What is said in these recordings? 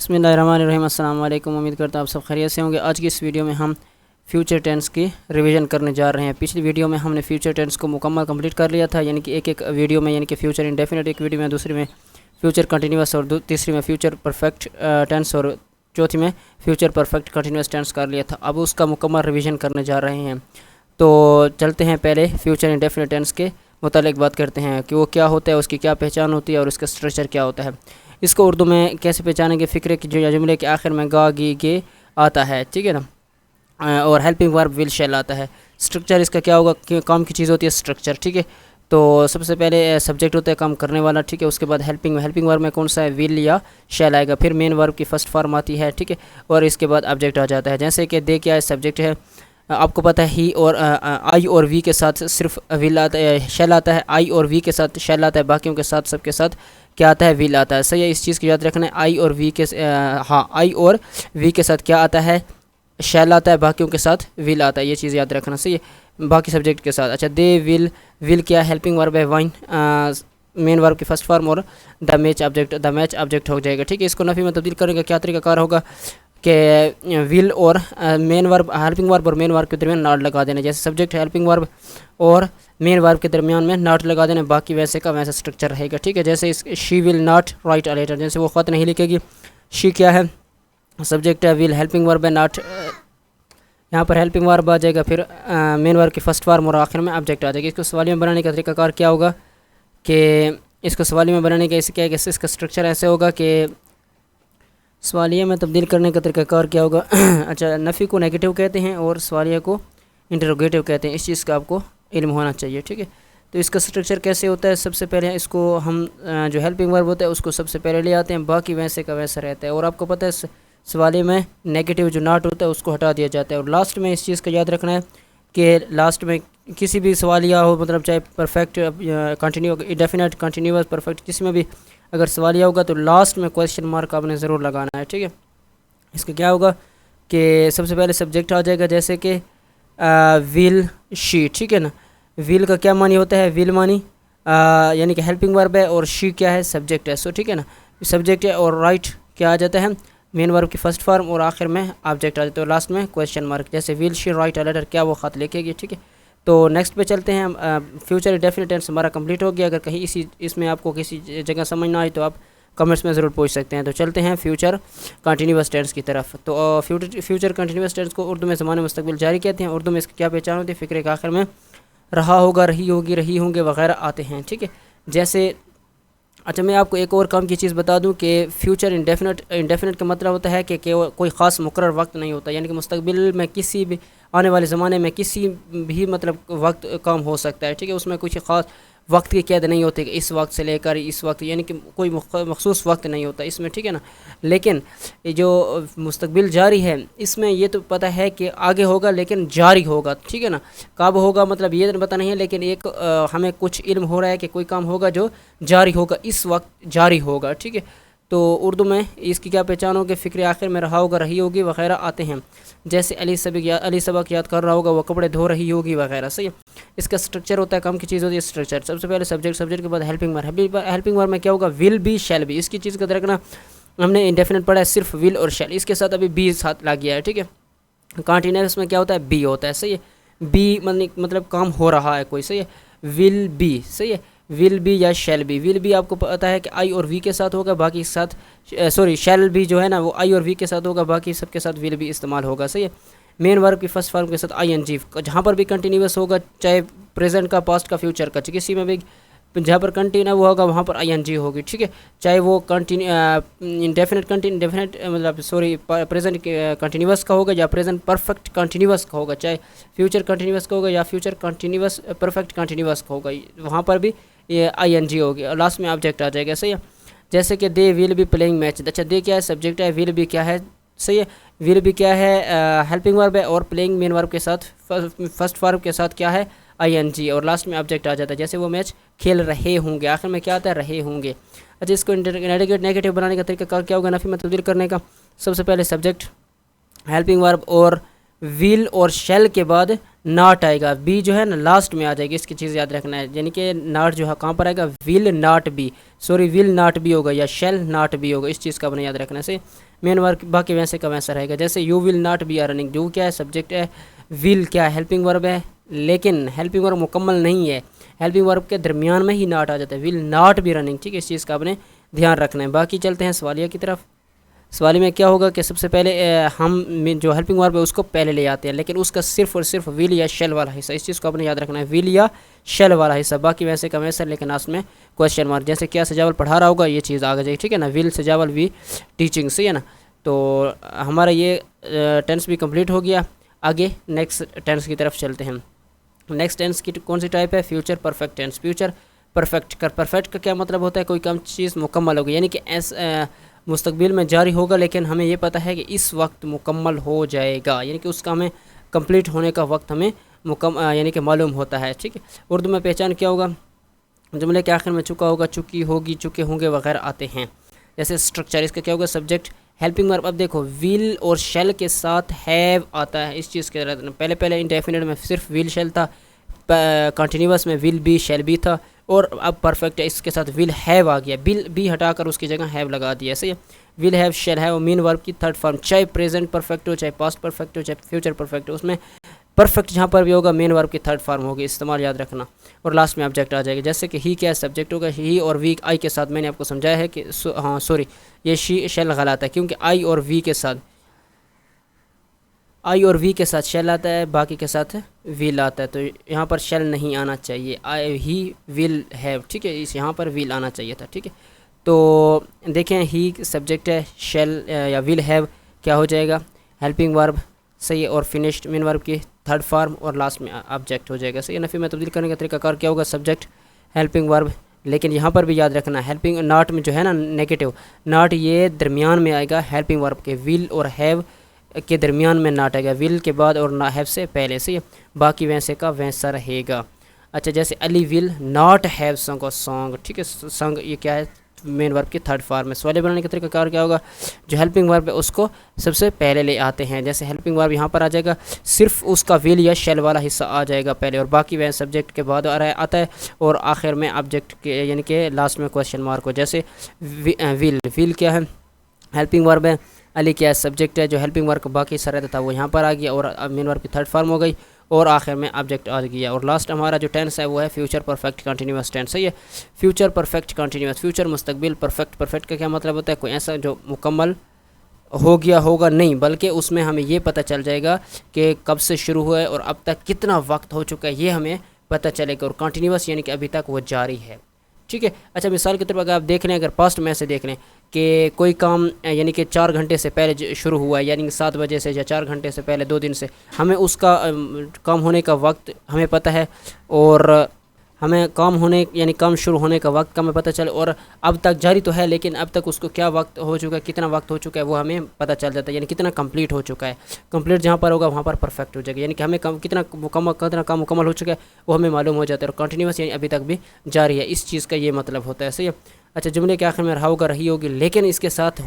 बिस्मिल्लाहिर्रहमानिर्रहीम। अस्सलाम वालेकुम। उम्मीद करता हूँ आप सब खैरियत से होंगे। आज की इस वीडियो में हम फ्यूचर टेंस की रिवीजन करने जा रहे हैं। पिछली वीडियो में हमने फ्यूचर टेंस को मुकम्मल कंप्लीट कर लिया था, यानी कि एक वीडियो में यानी कि फ्यूचर इंडेफिनिट एक वीडियो में, दूसरी में फ्यूचर कंटिन्यूस और तीसरी में फ्यूचर परफेक्ट टेंस और चौथी में फ्यूचर परफेक्ट कंटिन्यूस टेंस कर लिया था। अब उसका मुकम्मल रिवीजन करने जा रहे हैं। तो चलते हैं, पहले फ्यूचर इंडेफिनिट टेंस के मुतालिक बात करते हैं कि वो क्या होता है, उसकी क्या पहचान होती है और उसका स्ट्रक्चर क्या होता है। इसको उर्दू में कैसे पहचानेंगे? फ़िक्रे की जो जुमले के आखिर में गा गी गे आता है, ठीक है ना, और हेल्पिंग वर्ब विल शेल आता है। स्ट्रक्चर इसका क्या होगा कि काम की चीज़ होती है स्ट्रक्चर, ठीक है। तो सबसे पहले सब्जेक्ट होता है काम करने वाला, ठीक है। उसके बाद हेल्पिंग वर्ब में कौन सा है? विल या शेल आएगा। फिर मेन वर्ब की फर्स्ट फॉर्म आती है, ठीक है, और इसके बाद ऑब्जेक्ट आ जाता है। जैसे कि दे क्या है? सब्जेक्ट है। आपको पता है ही और आई और वी के साथ सिर्फ विल आता है, शेल आता है। आई और वी के साथ शेल आता है, बाकियों के साथ सबके साथ क्या आता है? विल आता है। सही है, इस चीज़ की याद रखना है। आई और वी के हाँ, आई और वी के साथ क्या आता है? शेल आता है, बाकियों के साथ विल आता है। ये चीज़ याद रखना। सही है, बाकी सब्जेक्ट के साथ। अच्छा, दे विल क्या? हेल्पिंग वर्ब है। वाइन मेन वर्ब की फर्स्ट फॉर्म और द मैच ऑब्जेक्ट हो जाएगा, ठीक है। इसको नफी में तब्दील करेंगे, क्या तरीकाकार होगा कि विल और मेन वर्ब, हेल्पिंग वर्ब और मेन वर्ब के दरमियान नॉट लगा देना। जैसे सब्जेक्ट हेल्पिंग वर्ब और मेन वर्ब के दरमियान में नॉट लगा देना, बाकी वैसे का वैसा स्ट्रक्चर रहेगा, ठीक है। जैसे इस she will not write a letter, जैसे वो ख़त नहीं लिखेगी। शी क्या है? सब्जेक्ट है। विल हेल्पिंग वर्ब है। नॉट यहाँ पर हेल्पिंग वर्ब आ जाएगा। फिर मेन वर्ब की फर्स्ट फॉर्म और आखिर में ऑब्जेक्ट आ जाएगा। इसको सवालियों में बनाने का तरीकाकार क्या होगा कि इसको सवालियों में बनाने का इसे क्या है कि इसका स्ट्रक्चर ऐसे होगा कि सवालिया में तब्दील करने का तरीकाकार क्या होगा? अच्छा, नफ़ी को नेगेटिव कहते हैं और सवालिया को इंटरोगेटिव कहते हैं। इस चीज़ का आपको इल्म होना चाहिए, ठीक है। तो इसका स्ट्रक्चर कैसे होता है? सबसे पहले इसको हम जो हेल्पिंग वर्ब होता है उसको सबसे पहले ले आते हैं, बाकी वैसे का वैसा रहता है। और आपको पता है सवालिया में नेगेटिव जो नॉट होता है उसको हटा दिया जाता है। और लास्ट में इस चीज़ का याद रखना है कि लास्ट में किसी भी सवालिया हो, मतलब चाहे perfect continue, indefinite, continuous, perfect, किसी में भी अगर सवालिया होगा तो लास्ट में क्वेश्चन मार्क आपने ज़रूर लगाना है, ठीक है। इसका क्या होगा कि सबसे पहले सब्जेक्ट आ जाएगा, जैसे कि विल शी, ठीक है ना। विल का क्या मानी होता है? विल मानी यानी कि हेल्पिंग वर्ब है और शी क्या है? सब्जेक्ट है। सो ठीक है ना, सब्जेक्ट है और राइट क्या आ जाता है? मेन वर्ब की फर्स्ट फॉर्म और आखिर में ऑब्जेक्ट आ जाता है और लास्ट में क्वेश्चन मार्क। जैसे will she write a letter, क्या वो ख़त लिखेगी, ठीक है। तो नेक्स्ट पे चलते हैं। फ्यूचर इंडेफिनिट टेंस हमारा कंप्लीट हो गया। अगर कहीं इसमें आपको किसी जगह समझ ना आए तो आप कमेंट्स में ज़रूर पूछ सकते हैं। तो चलते हैं फ्यूचर कंटिन्यूअस टेंस की तरफ। तो फ्यूचर कंटिन्यूअस टेंस को उर्दू में ज़माने मुस्तकबिल जारी कहते हैं। उर्दू में इसकी क्या पहचान होती है? फ़िक्रे के आखिर में रहा होगा, रही होगी, रही होंगे वगैरह आते हैं, ठीक है। जैसे अच्छा, मैं आपको एक और काम की चीज़ बता दूं कि फ्यूचर इंडेफिनिट का मतलब होता है कि कोई ख़ास मुकर्रर वक्त नहीं होता, यानी कि मुस्तकबिल में किसी भी आने वाले ज़माने में किसी भी मतलब वक्त काम हो सकता है, ठीक है। उसमें कुछ ख़ास वक्त की कैद नहीं होती कि इस वक्त से लेकर इस वक्त, यानी कि कोई मखसूस वक्त नहीं होता इसमें, ठीक है ना। लेकिन ये जो मुस्तकबिल जारी है इसमें ये तो पता है कि आगे होगा लेकिन जारी होगा, ठीक है ना। कब होगा मतलब ये तो पता नहीं है, लेकिन एक हमें कुछ इल्म हो रहा है कि कोई काम होगा जो जारी होगा, इस वक्त जारी होगा, ठीक है। तो उर्दू में इसकी क्या पहचान होगी? फ़िक्र आखिर में रहा होगा, रही होगी वगैरह आते हैं। जैसे अली सबक याद कर रहा होगा, वो कपड़े धो रही होगी वगैरह। सही है, इसका स्ट्रक्चर होता है, काम की चीज़ होती है स्ट्रक्चर। सबसे पहले सब्जेक्ट के बाद हेल्पिंग वर्ब में क्या होगा? Will be shall be. इसकी चीज़ का रखना, हमने इंडेफिनिट पढ़ा है सिर्फ विल और शैल, इसके साथ अभी बी साथ लग गया है, ठीक है। कंटिन्यूअस में क्या होता है? बी होता है। सही है, बी मतलब काम हो रहा है कोई। सही है, विल बी। सही है, विल बी या शैल बी। विल बी आपको पता है कि आई और वी के साथ होगा, बाकी साथ सॉरी शैल बी जो है ना वो आई और वी के साथ होगा, बाकी सबके साथ विल बी इस्तेमाल होगा। सही है, मेन वर्ब की फर्स्ट फॉर्म के साथ आई एन जी, जहाँ पर भी कंटिन्यूअस होगा, चाहे प्रेजेंट का, पास्ट का, फ्यूचर का, किसी में भी जहाँ पर कंटिन्यू वो होगा वहाँ पर आई एन जी होगी, ठीक है। चाहे वो इंडेफिनिट मतलब सॉरी प्रेजेंट कंटिन्यूअस का होगा या प्रेजेंट परफेक्ट कंटिन्यूअस का होगा, चाहे फ्यूचर कंटिन्यूअस का होगा या फ्यूचर कंटिन्यूअस परफेक्ट कंटिन्यूअस का होगा, वहाँ पर भी ये आई एन जी होगी और लास्ट में ऑब्जेक्ट आ जाएगा। सही है, जैसे कि they will be playing match. अच्छा, दे क्या है? सब्जेक्ट है। विल बी क्या है? सही है, विल बी क्या है? हेल्पिंग वर्ब है और प्लेइंग मेन वर्ब के साथ फर्स्ट वर्ब के साथ क्या है? आई एन जी, और लास्ट में ऑब्जेक्ट आ जाता है। जैसे वो मैच खेल रहे होंगे, आखिर में क्या आता है? रहे होंगे। अच्छा, इसको नेगेटिव बनाने का तरीका क्या होगा? नफी में तब्दील करने का, सबसे पहले सब्जेक्ट, हेल्पिंग वर्ब और विल और शेल के बाद नॉट आएगा, बी जो है ना लास्ट में आ जाएगी, इसकी चीज़ याद रखना है। यानी कि नॉट जो है कहाँ पर आएगा, will not be, sorry will not be होगा या शेल नॉट बी होगा, इस चीज़ का अपने याद रखना से। मेन वर्क बाकी वैसे का वैसा रहेगा। जैसे you will not be running, जो क्या है सब्जेक्ट है, विल क्या है हेल्पिंग वर्ब है, लेकिन हेल्पिंग वर्ब मुकम्मल नहीं है, हेल्पिंग वर्ब के दरमियान में ही नॉट आ जाता है, विल नॉट बी रनिंग। ठीक है, इस चीज़ का अपने ध्यान रखना है। बाकी चलते हैं सवालिया की तरफ। सवाल में क्या होगा कि सबसे पहले हम जो हेल्पिंग वर्ब है उसको पहले ले आते हैं, लेकिन उसका सिर्फ और सिर्फ विल या शेल वाला हिस्सा, इस चीज़ को आपने याद रखना है, विल या शेल वाला हिस्सा, बाकी वैसे का वैसा, लेकिन लास्ट में क्वेश्चन मार्क। जैसे क्या सजावल पढ़ा रहा होगा ये चीज़ आ जाएगी, ठीक है ना, विल सजावल वी टीचिंग, सही है ना। तो हमारा ये टेंस भी कंप्लीट हो गया। आगे नेक्स्ट टेंस की तरफ चलते हैं। नेक्स्ट टेंस की कौन सी टाइप है, future perfect tense. Future perfect का क्या मतलब होता है, कोई कम चीज़ मुकम्मल होगी, यानी कि मुस्तकबिल में जारी होगा, लेकिन हमें ये पता है कि इस वक्त मुकम्मल हो जाएगा, यानी कि उसका हमें कंप्लीट होने का वक्त हमें यानी कि मालूम होता है। ठीक है, उर्दू में पहचान क्या होगा, जुमले के आखिर में चुका होगा, चुकी होगी, चुके होंगे वगैरह आते हैं। जैसे स्ट्रक्चर, इसका क्या होगा, सब्जेक्ट हेल्पिंग वर्ब। अब देखो विल और शेल के साथ हैव आता है, इस चीज़ के पहले इंडेफिनिट में सिर्फ विल शेल था, कंटिन्यूस में विल बी शेल बी था, और अब परफेक्ट है इसके साथ विल हैव आ गया, विल बी हटाकर उसकी जगह हैव लगा दिया। सही है, will have shall have mean verb की थर्ड फॉर्म, चाहे प्रेजेंट परफेक्ट हो, चाहे पास्ट परफेक्ट हो, चाहे फ्यूचर परफेक्ट हो, उसमें परफेक्ट जहाँ पर भी होगा मेन वर्ब की थर्ड फॉर्म होगी, इस्तेमाल याद रखना। और लास्ट में ऑब्जेक्ट आ जाएगा। जैसे कि ही क्या है, सब्जेक्ट होगा, ही और वी आई के साथ मैंने आपको समझाया है कि हाँ सॉरी ये शी शेल गलत है, क्योंकि आई और वी के साथ शेल आता है, बाकी के साथ विल आता है, तो यहाँ पर शेल नहीं आना चाहिए, आई ही विल हैव, ठीक है, इस यहाँ पर विल आना चाहिए था। ठीक है, तो देखें ही सब्जेक्ट है, शेल या विल हैव क्या हो जाएगा, हेल्पिंग वर्ब, सही है, और फिनिश्ड मेन वर्ब की थर्ड फॉर्म, और लास्ट में ऑब्जेक्ट हो जाएगा। सही है, नफ़ी में तब्दील करने का तरीकाकार क्या होगा, सब्जेक्ट हेल्पिंग वर्ब, लेकिन यहाँ पर भी याद रखना हेल्पिंग नॉट में जो है ना नेगेटिव नॉट, ये दरमियान में आएगा हेल्पिंग वर्ब के, विल और हैव के दरमियान में नॉट आएगा, विल के बाद और ना हैव से पहले से, बाकी वैसे का वैसा रहेगा। अच्छा, जैसे Ali will not have song और सॉन्ग, ठीक है, सॉन्ग ये क्या है, मेन वर्ब की थर्ड फॉर्म में। सवाल बनाने का तरीका क्या होगा, जो हेल्पिंग वर्ब है उसको सबसे पहले ले आते हैं। जैसे हेल्पिंग वर्ब यहाँ पर आ जाएगा, सिर्फ उसका विल या शेल वाला हिस्सा आ जाएगा पहले, और बाकी वह सब्जेक्ट के बाद आता है, और आखिर में ऑब्जेक्ट के यानी कि लास्ट में क्वेश्चन मार्क हो। जैसे विल क्या है, हेल्पिंग वर्ब है, अली क्या है, सब्जेक्ट है, जो हेल्पिंग वर्क बाकी सर रहता था वो यहाँ पर आ गया, और मेन वर्ब की थर्ड फॉर्म हो गई, और आखिर में ऑब्जेक्ट आ गया। और लास्ट हमारा जो टेंस है वो है फ्यूचर परफेक्ट कंटिन्यूस टेंस। सही है, फ्यूचर परफेक्ट कंटिन्यूस, फ्यूचर मुस्तकबिल परफेक्ट, परफेक्ट का क्या मतलब होता है, कोई ऐसा जो मुकम्मल हो गया होगा नहीं, बल्कि उसमें हमें ये पता चल जाएगा कि कब से शुरू हुआ है और अब तक कितना वक्त हो चुका है, ये हमें पता चलेगा। और कंटिन्यूस यानी कि अभी तक वो जारी है। ठीक है, अच्छा मिसाल के तौर पर अगर आप देख लें, अगर पास्ट में से देख लें कि कोई काम यानी कि 4 घंटे से पहले शुरू हुआ है, यानी कि 7 बजे से, या 4 घंटे से पहले 2 दिन से, हमें उसका काम होने का वक्त हमें पता है, और हमें काम होने यानी काम शुरू होने का वक्त का हमें पता चले, और अब तक जारी तो है, लेकिन अब तक उसको क्या वक्त हो चुका है, कितना वक्त हो चुका है, वो हमें पता चल जाता है, यानी कितना कंप्लीट हो चुका है। कंप्लीट जहाँ पर होगा वहाँ पर परफेक्ट हो जाएगा, यानी कि हमें कितना काम मुकम्मल हो चुका है वो हमें मालूम हो जाता है। और कंटिन्यूस यानी अभी तक भी जारी है, इस चीज़ का ये मतलब होता है। सही है, अच्छा, जुमले के आखिर में रहा होगा, रही होगी, लेकिन इसके साथ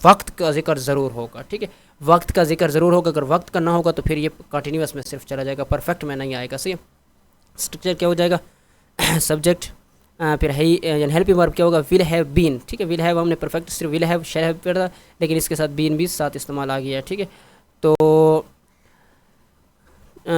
वक्त का जिक्र ज़रूर होगा। ठीक है, वक्त का जिक्र ज़रूर होगा, अगर वक्त का ना होगा तो फिर ये कंटिन्यूस में सिर्फ चला जाएगा, परफेक्ट में नहीं आएगा। सही है, स्ट्रक्चर क्या हो जाएगा, सब्जेक्ट, फिर है यानी हेल्पिंग वर्ब क्या होगा, विल हैव बीन। ठीक है, विल हैव हमने परफेक्ट सिर्फ विल हैव शेल हैव पढ़ा, लेकिन इसके साथ बीन भी साथ इस्तेमाल आ गया है। ठीक है, तो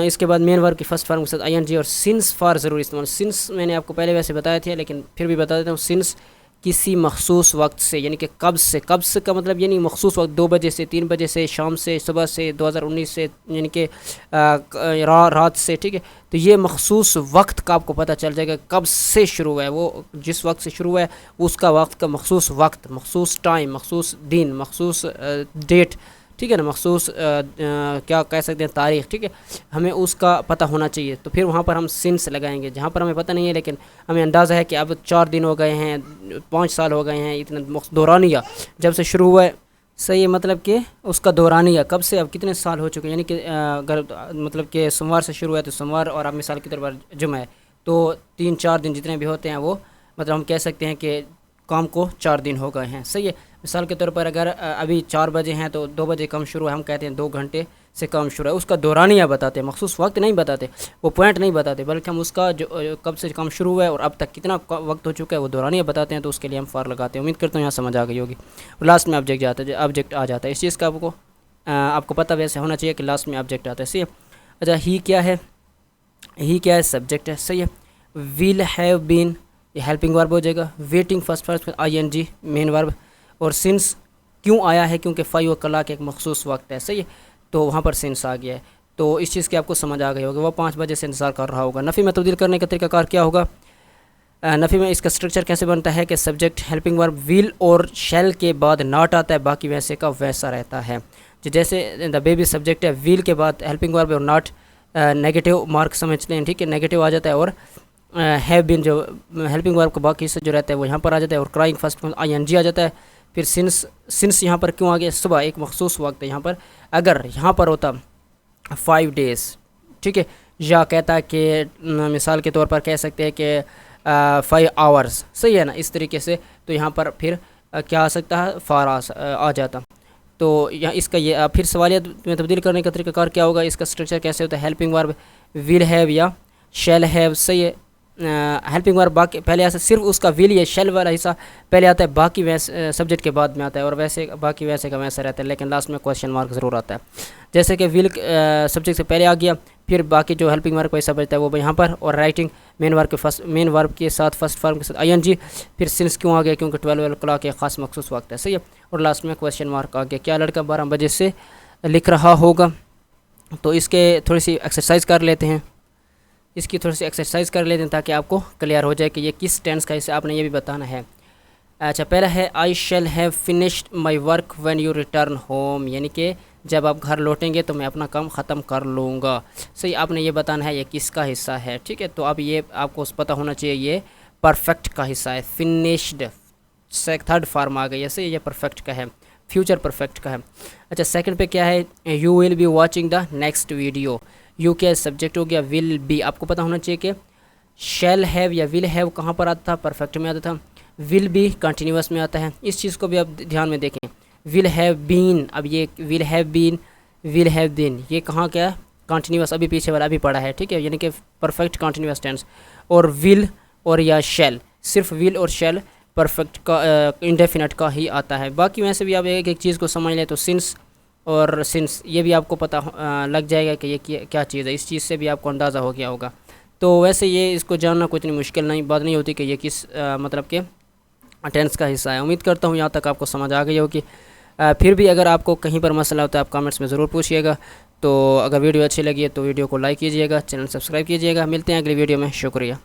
इसके बाद मेन वर्ब की फर्स्ट फॉर्म के साथ आईएनजी और सिंस फॉर ज़रूर इस्तेमाल। सिंस मैंने आपको पहले वैसे बताया था, लेकिन फिर भी बता देता हूँ, सिंस किसी मखसूस वक्त से, यानी कि कब से का मतलब यानी मखसूस वक्त, 2 बजे से, 3 बजे से, शाम से, सुबह से, 2019 से, यानी कि रात से। ठीक है, तो ये मखसूस वक्त का आपको पता चल जाएगा कब से शुरू हुआ है, वो जिस वक्त से शुरू हुआ है उसका वक्त का मखसूस वक्त, मखसूस टाइम, मखसूस दिन, मखसूस डेट, ठीक है ना, मखसूस क्या कह सकते हैं, तारीख़। ठीक है, हमें उसका पता होना चाहिए, तो फिर वहाँ पर हम सिंस लगाएंगे। जहाँ पर हमें पता नहीं है, लेकिन हमें अंदाज़ा है कि अब 4 दिन हो गए हैं, 5 साल हो गए हैं, इतना दौरानिया जब से शुरू हुआ है। सही है, मतलब कि उसका दौरानिया कब से अब कितने साल हो चुके हैं, यानी कि अगर मतलब कि सोमवार से शुरू हुआ है तो सोमवार, और अब मिसाल के तौर पर जुमा है, तो 3-4 दिन जितने भी होते हैं वो मतलब हम कह सकते हैं कि काम को 4 दिन हो गए हैं। सही है, मिसाल के तौर पर अगर अभी 4 बजे हैं तो 2 बजे काम शुरू है, हम कहते हैं 2 घंटे से काम शुरू है, उसका दौरानिया बताते हैं, मखसूस वक्त नहीं बताते, वो पॉइंट नहीं बताते, बल्कि हम उसका जो कब से काम शुरू हुआ है और अब तक कितना वक्त हो चुका है वो दौरानिया बताते हैं। तो उसके लिए हम फॉर लगाते हैं। उम्मीद करता हूँ यहाँ समझ आ गई होगी। और लास्ट में ऑब्जेक्ट आ जाता है। इस चीज़ का आपको पता वैसे होना चाहिए कि लास्ट में ऑब्जेक्ट आता है। सही है। अच्छा, ही क्या है? ही क्या है? सब्जेक्ट है। सही है। विल हैव बीन, ये हेल्पिंग वर्ब हो जाएगा। Waiting first first ING main verb. और सिंस क्यों आया है? क्योंकि 5 o'clock एक मखसूस वक्त है। सही है, तो वहाँ पर सिंस आ गया है। तो इस चीज़ की आपको समझ आ गई होगी। वो 5 बजे से इंतज़ार कर रहा होगा। नफ़ी में तब्दील करने का तरीकाकार क्या होगा? नफ़ी में इसका स्ट्रक्चर कैसे बनता है कि सब्जेक्ट हेल्पिंग वर्ब विल और शैल के बाद नॉट आता है, बाकी वैसे का वैसा रहता है। जैसे द बेबी सब्जेक्ट है, विल के बाद हेल्पिंग वर्ब और नॉट नेगेटिव मार्क समझते हैं। ठीक है, नेगेटिव आ जाता है। और हैव बीन जो हेल्पिंग वर्ब का बाकी से जो रहता है वो यहाँ पर आ जाता है। और क्राइंग फर्स्ट ING आ जाता है। फिर सिंस यहाँ पर क्यों आ गया? सुबह एक मखसूस वक्त है यहाँ पर। अगर यहाँ पर होता 5 days, ठीक है, या कहता है कि मिसाल के तौर पर कह सकते हैं कि 5 hours, सही है ना, इस तरीके से, तो यहाँ पर फिर क्या आ सकता है? फार आ जाता। तो यहाँ इसका ये फिर सवालियत में तब्दील करने का तरीकाकार क्या होगा? इसका स्ट्रक्चर कैसे होता है? हेल्पिंग वर्ब विल हैव या शैल हैव। सही है। हेल्पिंग वर्ब बाकी पहले ऐसा सिर्फ उसका विल या शेल वाला हिस्सा पहले आता है, बाकी वैसे सब्जेक्ट के बाद में आता है। और वैसे बाकी वैसे का वैसा रहता है, लेकिन लास्ट में क्वेश्चन मार्क ज़रूर आता है। जैसे कि विल सब्जेक्ट से पहले आ गया, फिर बाकी जो हेल्पिंग वर्ब का हिस्सा बचता है वो यहाँ पर। और राइटिंग मेन वर्ब के साथ फर्स्ट फॉर्म के साथ ING। फिर सिंस क्यों आ गया? क्योंकि 12 o'clock एक ख़ास मखसूस वक्त है। सही है। और लास्ट में क्वेश्चन मार्क आ गया। क्या लड़का 12 बजे से लिख रहा होगा? तो इसके थोड़ी सी एक्सरसाइज कर लेते हैं। ताकि आपको क्लियर हो जाए कि ये किस टेंस का हिस्सा, आपने ये भी बताना है। अच्छा, पहला है I shall have finished my work when you return home, यानी कि जब आप घर लौटेंगे तो मैं अपना काम ख़त्म कर लूँगा। सही, आपने ये बताना है ये किसका हिस्सा है। ठीक है, तो अब ये आपको पता होना चाहिए ये परफेक्ट का हिस्सा है। फिनिश्ड थर्ड फॉर्म आ गई है। सही, ये परफेक्ट का है, फ्यूचर परफेक्ट का है। अच्छा, सेकंड पे क्या है? You will be watching the next video. You क्या सब्जेक्ट हो गया, विल बी आपको पता होना चाहिए कि शैल हैव या विल हैव कहाँ पर आता था? परफेक्ट में आता था। विल बी कंटिन्यूस में आता है। इस चीज़ को भी आप ध्यान में देखें। विल हैव बीन, अब ये विल हैव बीन ये कहाँ क्या? कंटिन्यूस, अभी पीछे वाला अभी पड़ा है। ठीक है, यानी कि परफेक्ट कंटिन्यूस टेंस। और विल और या शैल, सिर्फ विल और शैल परफेक्ट का इंडेफिनेट का ही आता है। बाकी वैसे भी आप एक एक चीज़ को समझ लें तो सिंस और सिंस ये भी आपको पता लग जाएगा कि ये क्या चीज़ है। इस चीज़ से भी आपको अंदाज़ा हो गया होगा। तो वैसे ये इसको जानना कुछ नहीं मुश्किल बात नहीं होती कि ये किस मतलब के टेंस का हिस्सा है। उम्मीद करता हूँ यहाँ तक आपको समझ आ गई होगी। फिर भी अगर आपको कहीं पर मसला होता है आप कमेंट्स में ज़रूर पूछिएगा। तो अगर वीडियो अच्छी लगी है तो वीडियो को लाइक कीजिएगा, चैनल सब्सक्राइब कीजिएगा। मिलते हैं अगली वीडियो में। शुक्रिया।